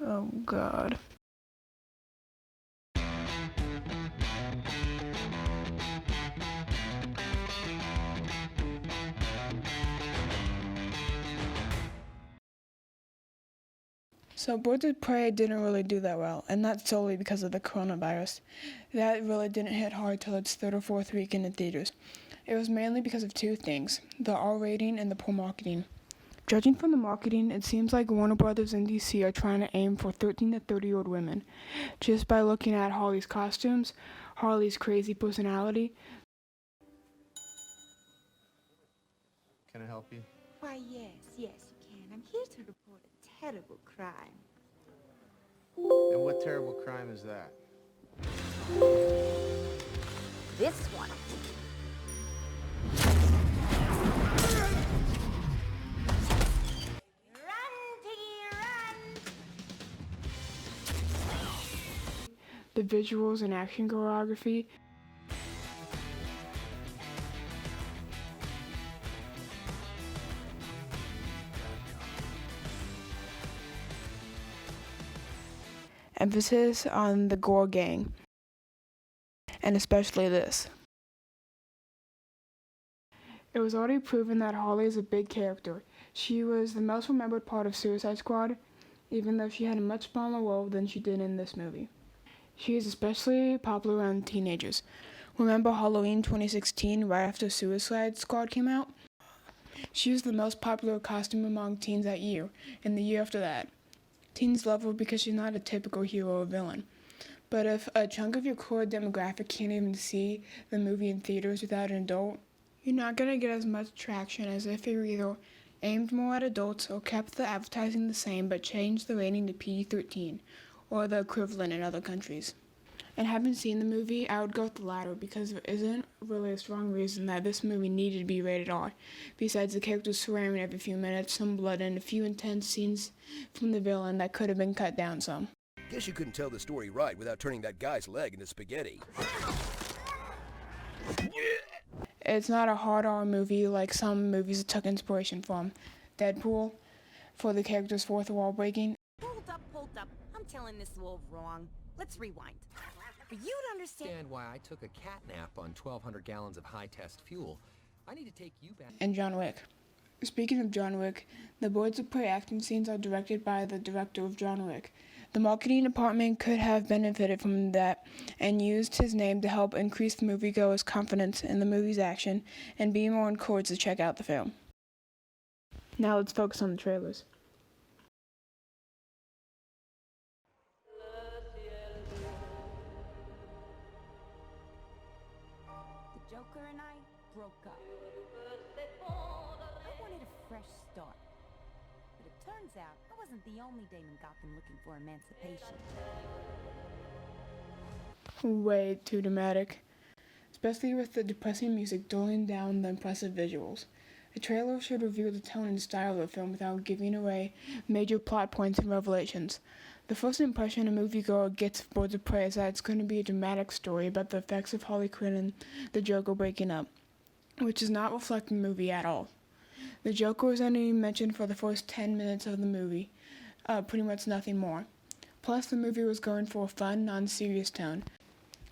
Oh God. So Birds of Prey didn't really do that well, and not solely because of the coronavirus. That really didn't hit hard till its third or fourth week in the theaters. It was mainly because of two things, the R rating and the poor marketing. Judging from the marketing, it seems like Warner Brothers and DC are trying to aim for 13 to 30-year-old women. Just by looking at Harley's costumes, Harley's crazy personality. Can I help you? Why, yes, you can. I'm here to report a terrible crime. And what terrible crime is that? This one. Run, Piggy, run! The visuals and action choreography. Emphasis on the gore gang, and especially this. It was already proven that Harley is a big character. She was the most remembered part of Suicide Squad, even though she had a much smaller role than she did in this movie. She is especially popular around teenagers. Remember Halloween 2016, right after Suicide Squad came out? She was the most popular costume among teens that year, and the year after that. Teens love her because she's not a typical hero or villain. But if a chunk of your core demographic can't even see the movie in theaters without an adult, you're not going to get as much traction as if it either aimed more at adults or kept the advertising the same but changed the rating to PG-13, or the equivalent in other countries. And having seen the movie, I would go with the latter because there isn't really a strong reason that this movie needed to be rated R, besides the characters swearing every few minutes, some blood, and a few intense scenes from the villain that could have been cut down some. Guess you couldn't tell the story right without turning that guy's leg into spaghetti. It's not a hard R movie like some movies took inspiration from. Deadpool, for the character's fourth wall breaking. Hold up. I'm telling this all wrong. Let's rewind. For you to understand Why I took a cat nap on 1,200 gallons of high-test fuel. I need to take you back. And John Wick. Speaking of John Wick, the Birds of Prey action scenes are directed by the director of John Wick. The marketing department could have benefited from that and used his name to help increase the moviegoers' confidence in the movie's action and be more encouraged to check out the film. Now let's focus on the trailers. the Joker and I broke up. I wanted a fresh start. But it turns out I wasn't the only dame in Gotham looking for emancipation. Way too dramatic, especially with the depressing music dulling down the impressive visuals. A trailer should reveal the tone and style of the film without giving away major plot points and revelations. The first impression a moviegoer gets of Birds of Prey is that it's going to be a dramatic story about the effects of Harley Quinn and the Joker breaking up, which is not reflecting the movie at all. The Joker is only mentioned for the first 10 minutes of the movie, pretty much nothing more. Plus, the movie was going for a fun, non-serious tone,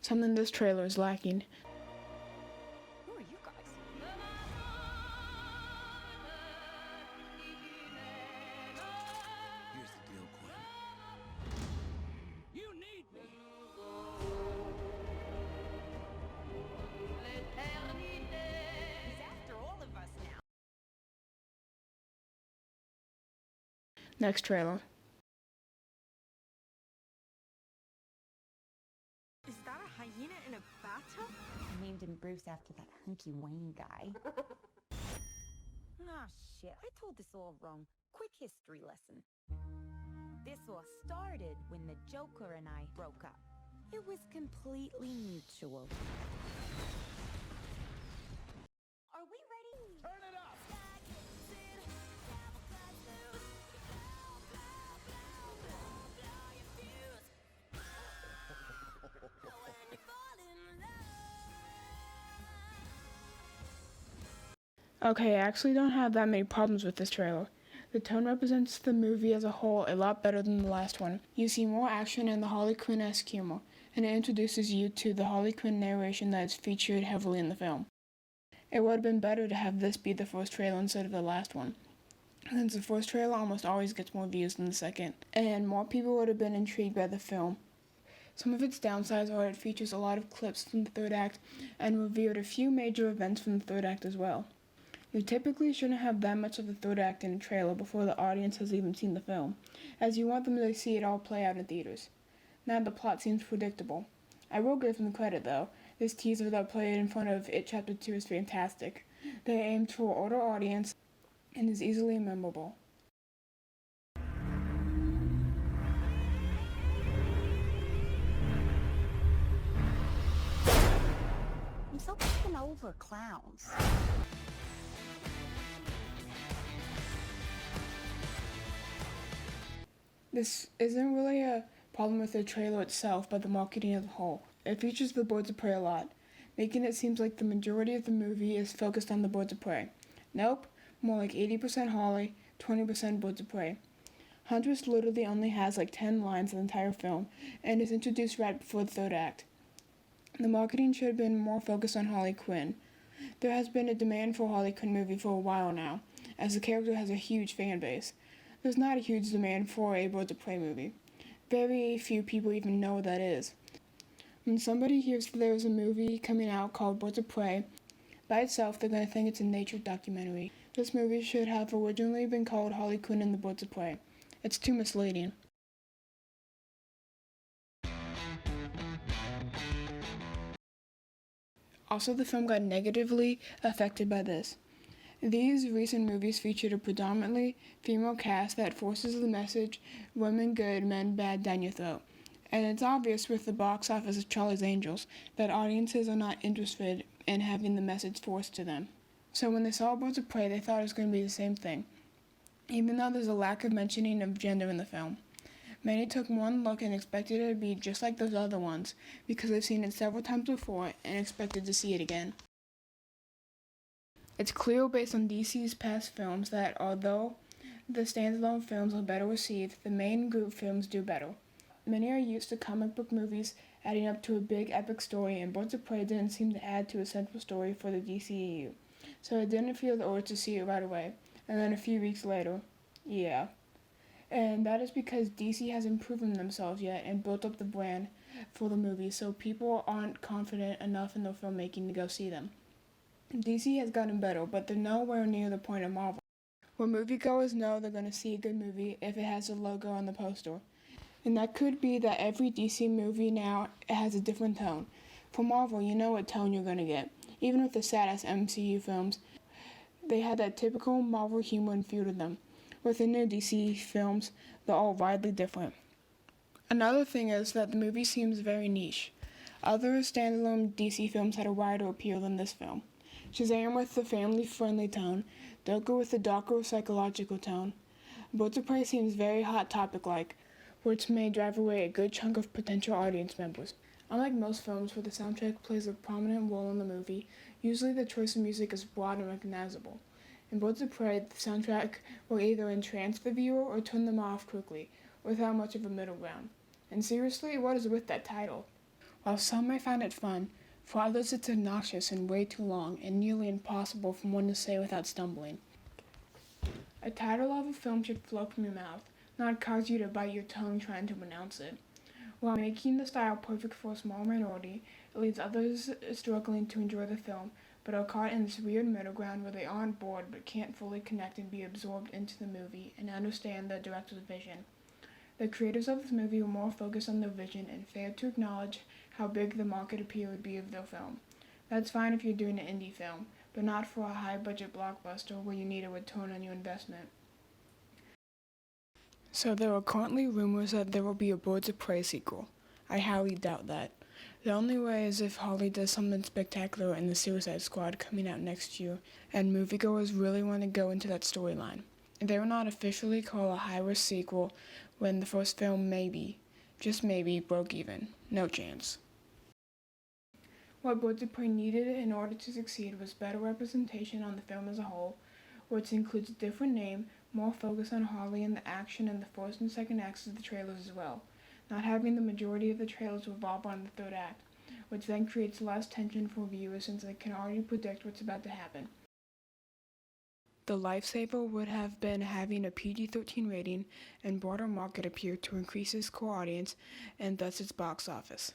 something this trailer is lacking. Who are you guys? Here's the deal, Quinn. You need me! He's after all of us now. Next trailer. Is that a hyena in a bathtub? I named him Bruce after that hunky Wayne guy. Ah, shit. I told this all wrong. Quick history lesson. This all started when the Joker and I broke up. It was completely mutual. Are we ready? Turn it up! Okay, I actually don't have that many problems with this trailer. The tone represents the movie as a whole a lot better than the last one. You see more action and the Harley Quinn-esque humor, and it introduces you to the Harley Quinn narration that is featured heavily in the film. It would have been better to have this be the first trailer instead of the last one, since the first trailer almost always gets more views than the second, and more people would have been intrigued by the film. Some of its downsides are it features a lot of clips from the third act and revealed a few major events from the third act as well. You typically shouldn't have that much of the third act in a trailer before the audience has even seen the film, as you want them to see it all play out in theaters. Now the plot seems predictable. I will give them credit though. This teaser that played in front of It Chapter 2 is fantastic. They aimed for an older audience and is easily memorable. I'm so fucking over clowns. This isn't really a problem with the trailer itself, but the marketing as a whole. It features the Birds of Prey a lot, making it seem like the majority of the movie is focused on the Birds of Prey. Nope, more like 80% Harley, 20% Birds of Prey. Huntress literally only has like 10 lines in the entire film, and is introduced right before the third act. The marketing should have been more focused on Harley Quinn. There has been a demand for a Harley Quinn movie for a while now, as the character has a huge fan base. There's not a huge demand for a Birds of Prey movie. Very few people even know what that is. When somebody hears that there is a movie coming out called Birds of Prey, by itself they're going to think it's a nature documentary. This movie should have originally been called Harley Quinn and the Birds of Prey. It's too misleading. Also, the film got negatively affected by this. These recent movies featured a predominantly female cast that forces the message, women good, men bad, down your throat. And it's obvious with the box office of Charlie's Angels that audiences are not interested in having the message forced to them. So when they saw Birds of Prey, they thought it was going to be the same thing, even though there's a lack of mentioning of gender in the film. Many took one look and expected it to be just like those other ones, because they've seen it several times before and expected to see it again. It's clear based on DC's past films that although the standalone films are better received, the main group films do better. Many are used to comic book movies adding up to a big epic story, and Birds of Prey didn't seem to add to a central story for the DCEU, so I didn't feel the urge to see it right away, and then a few weeks later, yeah. And that is because DC hasn't proven themselves yet and built up the brand for the movie, so people aren't confident enough in their filmmaking to go see them. DC has gotten better, but they're nowhere near the point of Marvel, where moviegoers know they're going to see a good movie if it has a logo on the poster. And that could be that every DC movie now has a different tone. For Marvel, you know what tone you're going to get. Even with the saddest MCU films, they had that typical Marvel humor infused in them. With the new DC films, they're all widely different. Another thing is that the movie seems very niche. Other standalone DC films had a wider appeal than this film. Shazam with the family-friendly tone, Joker with the darker psychological tone. Birds of Prey seems very hot topic-like, which may drive away a good chunk of potential audience members. Unlike most films where the soundtrack plays a prominent role in the movie, usually the choice of music is broad and recognizable. In Birds of Prey, the soundtrack will either entrance the viewer or turn them off quickly, without much of a middle ground. And seriously, what is with that title? While some may find it fun, for others it's obnoxious and way too long, and nearly impossible for one to say without stumbling. A title of a film should flow from your mouth, not cause you to bite your tongue trying to pronounce it. While making the style perfect for a small minority, it leaves others struggling to enjoy the film, but are caught in this weird middle ground where they aren't bored but can't fully connect and be absorbed into the movie and understand the director's vision. The creators of this movie were more focused on their vision and failed to acknowledge how big the market appeal would be of their film. That's fine if you're doing an indie film, but not for a high-budget blockbuster where you need a return on your investment. So there are currently rumors that there will be a Birds of Prey sequel. I highly doubt that. The only way is if Harley does something spectacular in the Suicide Squad coming out next year, and moviegoers really want to go into that storyline. They will not officially call a high-risk sequel when the first film maybe, just maybe, broke even. No chance. What Birds of Prey needed in order to succeed was better representation on the film as a whole, which includes a different name, more focus on Harley and the action in the first and second acts of the trailers as well, not having the majority of the trailers revolve on the third act, which then creates less tension for viewers since they can already predict what's about to happen. The lifesaver would have been having a PG-13 rating and broader market appeal to increase its core audience and thus its box office.